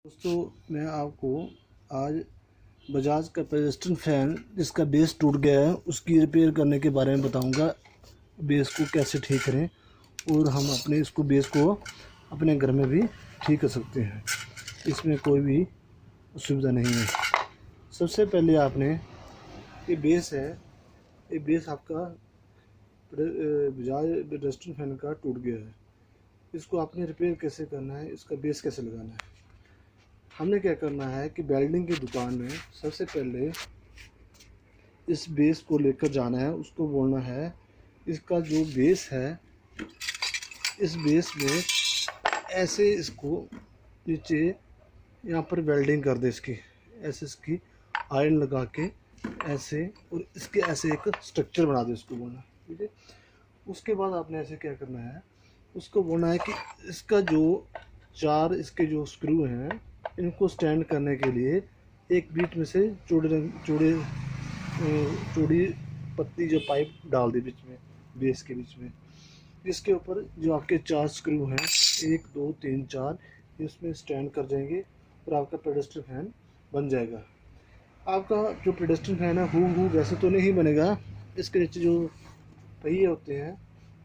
दोस्तों मैं आपको आज बजाज का पेडेस्टल फैन जिसका बेस टूट गया है उसकी रिपेयर करने के बारे में बताऊंगा। बेस को कैसे ठीक करें और हम अपने इसको बेस को अपने घर में भी ठीक कर सकते हैं, इसमें कोई भी असुविधा नहीं है। सबसे पहले आपने ये बेस है, ये बेस आपका बजाज पेडेस्टल फैन का टूट गया है। इसको आपने रिपेयर कैसे करना है, इसका बेस कैसे लगाना है। हमने क्या करना है कि वेल्डिंग की दुकान में सबसे पहले इस बेस को लेकर जाना है। उसको बोलना है इसका जो बेस है, इस बेस में ऐसे इसको नीचे यहाँ पर वेल्डिंग कर दे, इसकी ऐसे इसकी आयरन लगा के ऐसे, और इसके ऐसे एक स्ट्रक्चर बना दे, उसको बोलना, ठीक है। उसके बाद आपने ऐसे क्या करना है, उसको बोलना है कि इसका जो चार इसके जो स्क्रू हैं इनको स्टैंड करने के लिए एक बीच में से चौड़ी पतली जो पाइप डाल दे बीच में, बेस के बीच में, जिसके ऊपर जो आपके चार स्क्रू हैं 1 2 3 4 इसमें स्टैंड कर जाएंगे और आपका पेडेस्टल फैन बन जाएगा। आपका जो पेडेस्टल फैन है हू वैसे तो नहीं बनेगा। इसके नीचे जो पहिए होते हैं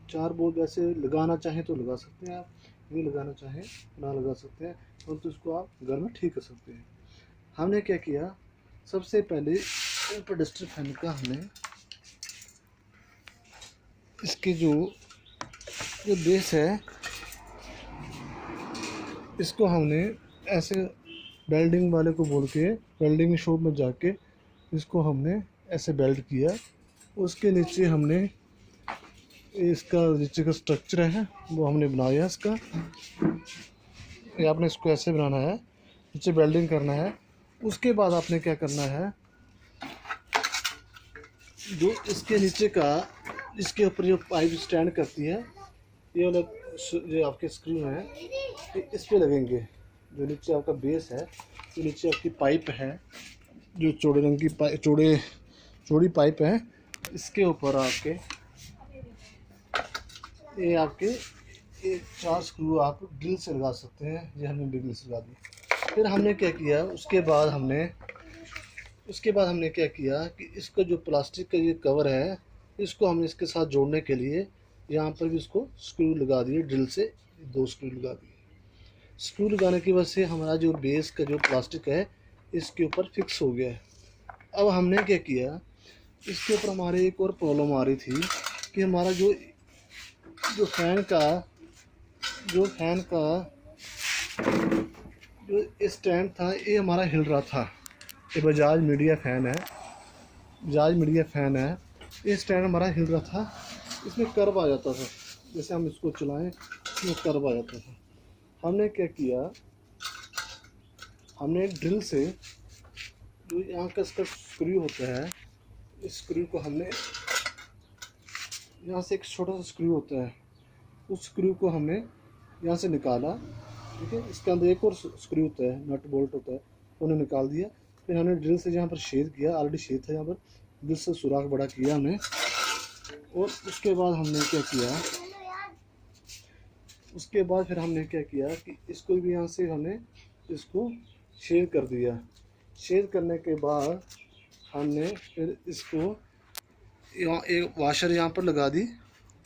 4 बोल्ट वैसे लगाना चाहें तो लगा सकते हैं, आप नहीं लगाना चाहें ना लगा सकते हैं, परंतु इसको आप घर में ठीक कर सकते हैं। हमने क्या किया, सबसे पहले पेडेस्टल फैन का हमने इसके जो बेस है इसको हमने ऐसे वेल्डिंग वाले को बोल के वेल्डिंग शॉप में जाके इसको हमने ऐसे वेल्ड किया। उसके नीचे हमने इसका नीचे का स्ट्रक्चर है वो हमने बनाया इसका, ये आपने इसको ऐसे बनाना है, नीचे वेल्डिंग करना है। उसके बाद आपने क्या करना है, जो इसके नीचे का इसके ऊपर जो पाइप स्टैंड करती है ये वाला जो आपके स्क्रू हैं इस पे लगेंगे। जो नीचे आपका बेस है, जो नीचे आपकी पाइप है, जो चौड़े रंग की चौड़ी पाइप है, इसके ऊपर आपके ये आपके 4 स्क्रू आप ड्रिल से लगा सकते हैं। ये हमने ड्रिल से लगा दी। फिर हमने क्या किया, उसके बाद हमने क्या किया कि इसका जो प्लास्टिक का ये कवर है इसको हमने इसके साथ जोड़ने के लिए यहाँ पर भी इसको स्क्रू लगा दिए, ड्रिल से 2 स्क्रू लगा दिए। स्क्रू लगाने की वजह से हमारा जो बेस का जो प्लास्टिक है इसके ऊपर फिक्स हो गया है। अब हमने क्या किया, इसके ऊपर हमारे एक और प्रॉब्लम आ रही थी कि हमारा जो फैन का जो स्टैंड था ये हमारा हिल रहा था। ये बजाज मीडिया फ़ैन है, ये स्टैंड हमारा हिल रहा था, इसमें कर्व आ जाता था, जैसे हम इसको चलाएं इसमें कर्व आ जाता था। हमने क्या किया, हमने ड्रिल से जो यहाँ का इसका स्क्रू होता है, इस स्क्रू को हमने यहाँ से एक छोटा सा स्क्रू होता है, उस स्क्रू को हमने यहाँ से निकाला, ठीक है। इसके अंदर एक और स्क्रू होता है, नट बोल्ट होता है, उन्हें निकाल दिया। फिर हमने ड्रिल से यहाँ पर छेद किया, ऑलरेडी छेद था यहाँ पर, ड्रिल से सुराख बड़ा किया हमने। और उसके बाद फिर हमने क्या किया कि इसको भी यहाँ से हमने इसको छेद कर दिया। छेद करने के बाद हमने फिर इसको यहाँ एक वाशर यहाँ पर लगा दी,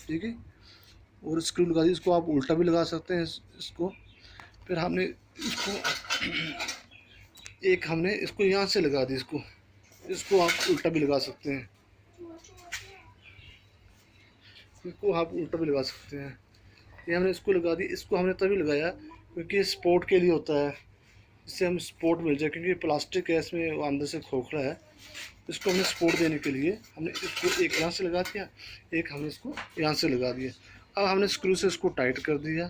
ठीक है, और स्क्रू लगा दी। इसको आप उल्टा भी लगा सकते हैं इसको। फिर हमने इसको यहाँ से लगा दी, इसको आप उल्टा भी लगा सकते हैं, ये हमने इसको लगा दी। इसको हमने तभी लगाया क्योंकि स्पोर्ट के लिए होता है, इससे हम स्पोर्ट मिल जाए, क्योंकि प्लास्टिक है इसमें अंदर से खोखला है। इसको हमने सपोर्ट देने के लिए हमने इसको एक यहाँ से लगा दिया, एक हमने इसको यहाँ से लगा दिया। अब हमने स्क्रू से इसको टाइट कर दिया,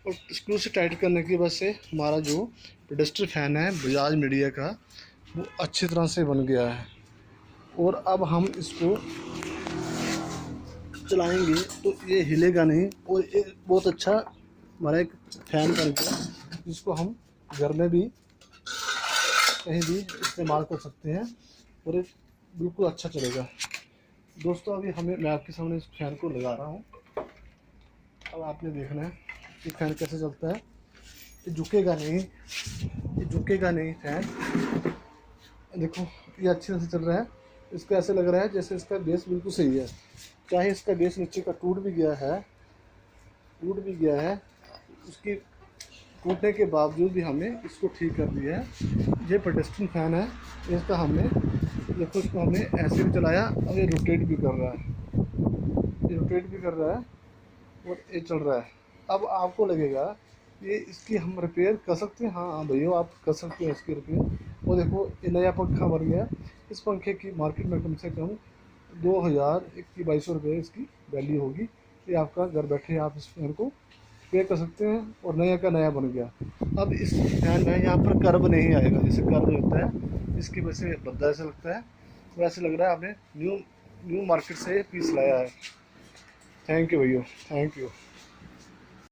और स्क्रू से टाइट करने की वजह से हमारा जो पेडेस्टल फैन है बजाज मीडिया का वो अच्छी तरह से बन गया है। और अब हम इसको चलाएंगे तो ये हिलेगा नहीं, और ये बहुत अच्छा हमारा एक फैन बन गया, जिसको हम घर में भी कहीं भी इस्तेमाल कर सकते हैं और ये बिल्कुल अच्छा चलेगा। दोस्तों अभी मैं आपके सामने इस फैन को लगा रहा हूँ। अब आपने देखना है कि फैन कैसे चलता है, ये झुकेगा नहीं, ये झुकेगा नहीं फैन। देखो ये अच्छे से चल रहा है। इसका ऐसे लग रहा है जैसे इसका बेस बिल्कुल सही है। चाहे इसका बेस नीचे का टूट भी गया है, उसकी टूटने के बावजूद भी हमने इसको ठीक कर दिया है। ये पेडेस्ट्रियन फैन है, इसका हमने देखो, इसको हमने ऐसे भी चलाया और ये रोटेट भी कर रहा है, और ये चल रहा है। अब आपको लगेगा ये इसकी हम रिपेयर कर सकते हैं। हाँ भैया, आप कर सकते हैं इसकी रिपेयर। और देखो ये नया पंखा बन गया। इस पंखे की मार्केट में कम से कम 2000-2200 रुपये इसकी वैल्यू होगी। ये आपका घर बैठे आप इस फैन को पे कर सकते हैं, और नया का नया बन गया। अब इस फैन में यहाँ पर कर्व नहीं आएगा, जैसे कर्व होता है इसकी वजह से भद्दा ऐसा लगता है, वैसे लग रहा है आपने न्यू मार्केट से पीस लाया है। थैंक यू भैया, थैंक यू।